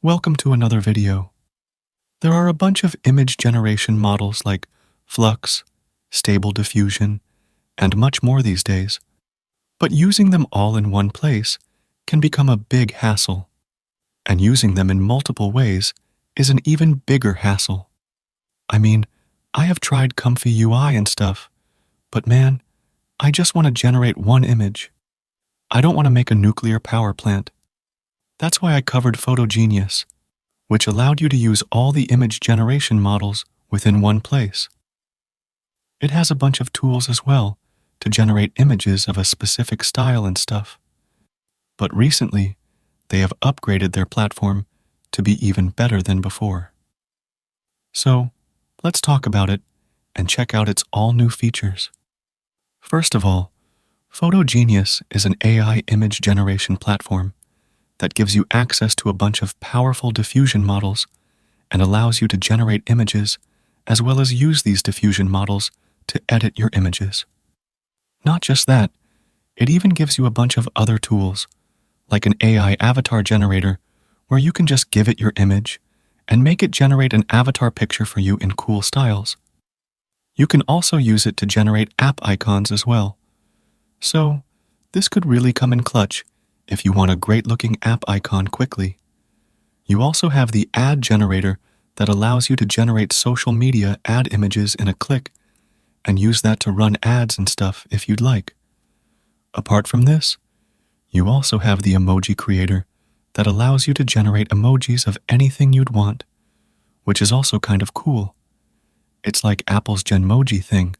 Welcome to another video. There are a bunch of image generation models like Flux, Stable Diffusion, and much more these days, but using them all in one place can become a big hassle, and using them in multiple ways is an even bigger hassle. I mean, I have tried comfy UI and stuff, but man, I just want to generate one image. I don't want to make a nuclear power plant. That's why I covered PhotoGenius, which allowed you to use all the image generation models within one place. It has a bunch of tools as well to generate images of a specific style and stuff. But recently, they have upgraded their platform to be even better than before. So, let's talk about it and check out its all new features. First of all, PhotoGenius is an AI image generation platform that gives you access to a bunch of powerful diffusion models and allows you to generate images as well as use these diffusion models to edit your images. Not just that, it even gives you a bunch of other tools, like an AI avatar generator where you can just give it your image and make it generate an avatar picture for you in cool styles. You can also use it to generate app icons as well. So, this could really come in clutch if you want a great-looking app icon quickly. You also have the ad generator that allows you to generate social media ad images in a click and use that to run ads and stuff if you'd like. Apart from this, you also have the emoji creator that allows you to generate emojis of anything you'd want, which is also kind of cool. It's like Apple's Genmoji thing,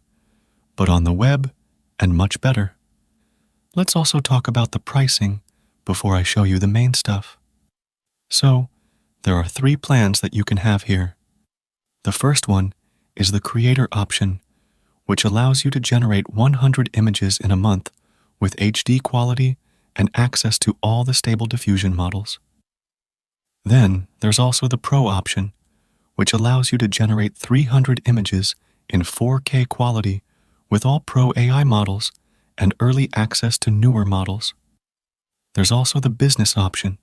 but on the web and much better. Let's also talk about the pricing before I show you the main stuff. So, there are 3 plans that you can have here. The first one is the creator option, which allows you to generate 100 images in a month with HD quality and access to all the Stable Diffusion models. Then, there's also the Pro option, which allows you to generate 300 images in 4K quality with all Pro AI models and early access to newer models. There's also the business option,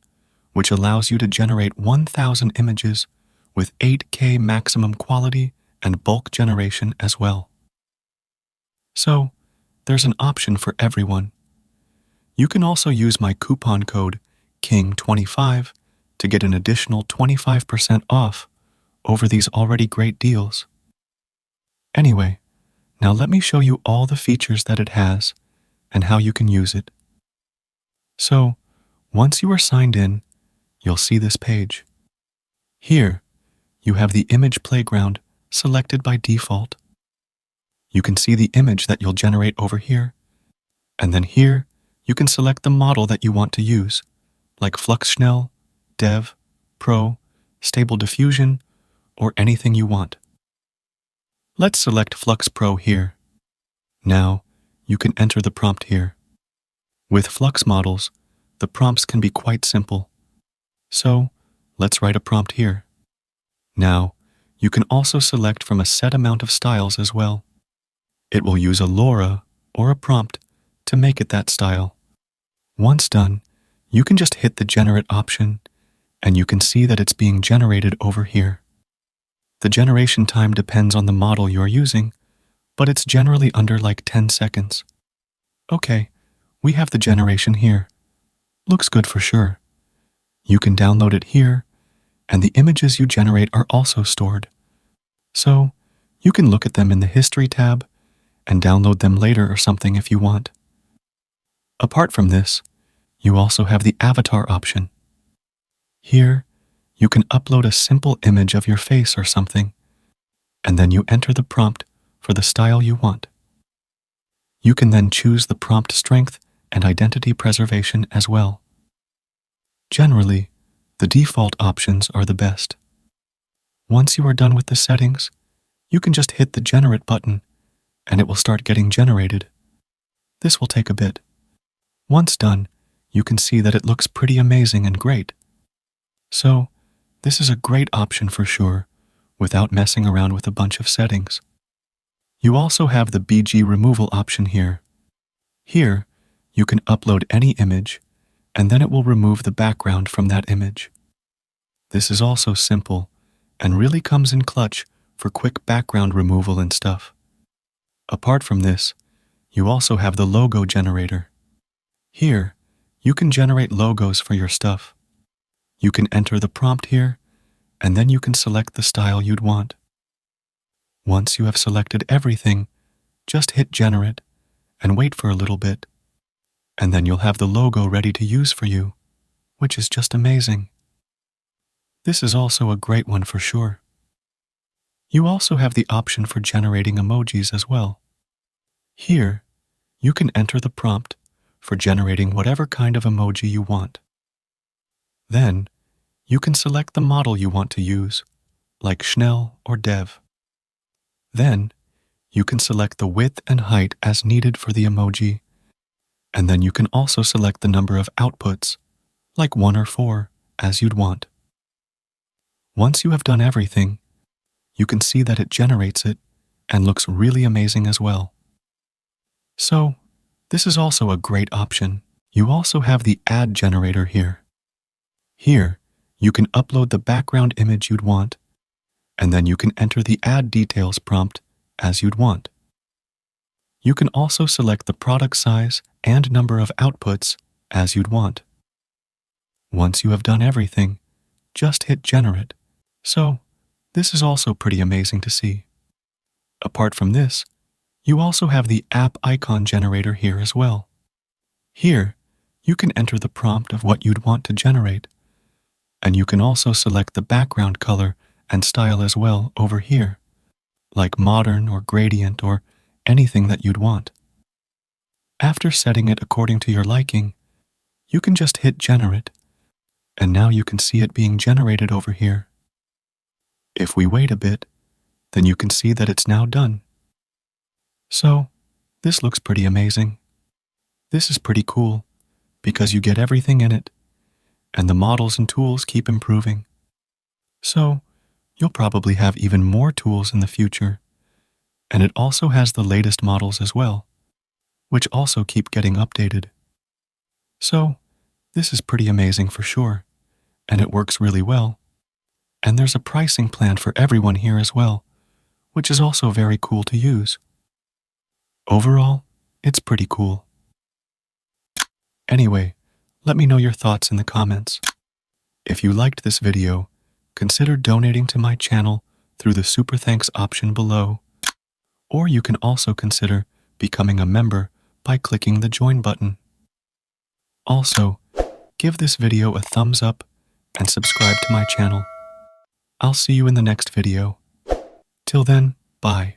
which allows you to generate 1,000 images with 8K maximum quality and bulk generation as well. So, there's an option for everyone. You can also use my coupon code KING25 to get an additional 25% off over these already great deals. Anyway, now let me show you all the features that it has and how you can use it. So, once you are signed in, you'll see this page. Here, you have the image playground selected by default. You can see the image that you'll generate over here, and then here, you can select the model that you want to use, like Flux Schnell, Dev, Pro, Stable Diffusion, or anything you want. Let's select Flux Pro here. Now, you can enter the prompt here. With Flux models, the prompts can be quite simple. So, let's write a prompt here. Now, you can also select from a set amount of styles as well. It will use a LoRa or a prompt to make it that style. Once done, you can just hit the Generate option, and you can see that it's being generated over here. The generation time depends on the model you're using, but it's generally under like 10 seconds. Okay, we have the generation here. Looks good for sure. You can download it here, and the images you generate are also stored. So, you can look at them in the History tab and download them later or something if you want. Apart from this, you also have the Avatar option. Here, you can upload a simple image of your face or something, and then you enter the prompt for the style you want. You can then choose the prompt strength and identity preservation as well. Generally, the default options are the best. Once you are done with the settings, you can just hit the Generate button, and it will start getting generated. This will take a bit. Once done, you can see that it looks pretty amazing and great. So, this is a great option for sure, without messing around with a bunch of settings. You also have the BG removal option here. Here, you can upload any image, and then it will remove the background from that image. This is also simple and really comes in clutch for quick background removal and stuff. Apart from this, you also have the logo generator. Here, you can generate logos for your stuff. You can enter the prompt here, and then you can select the style you'd want. Once you have selected everything, just hit Generate and wait for a little bit, and then you'll have the logo ready to use for you, which is just amazing. This is also a great one for sure. You also have the option for generating emojis as well. Here, you can enter the prompt for generating whatever kind of emoji you want. Then, you can select the model you want to use, like Schnell or Dev. Then, you can select the width and height as needed for the emoji, and then you can also select the number of outputs, like 1 or 4, as you'd want. Once you have done everything, you can see that it generates it and looks really amazing as well. So, this is also a great option. You also have the ad generator here. Here, you can upload the background image you'd want, and then you can enter the ad details prompt as you'd want. You can also select the product size and number of outputs as you'd want. Once you have done everything, just hit Generate. So, this is also pretty amazing to see. Apart from this, you also have the app icon generator here as well. Here, you can enter the prompt of what you'd want to generate, and you can also select the background color and style as well over here, like modern or gradient or anything that you'd want. After setting it according to your liking, you can just hit Generate, and now you can see it being generated over here. If we wait a bit, then you can see that it's now done. So, this looks pretty amazing. This is pretty cool because you get everything in it, and the models and tools keep improving. So, you'll probably have even more tools in the future, and it also has the latest models as well, which also keep getting updated. So, this is pretty amazing for sure, and it works really well. And there's a pricing plan for everyone here as well, which is also very cool to use. Overall, it's pretty cool. Anyway, let me know your thoughts in the comments. If you liked this video, consider donating to my channel through the Super Thanks option below, or you can also consider becoming a member by clicking the Join button. Also, give this video a thumbs up and subscribe to my channel. I'll see you in the next video. Till then, bye.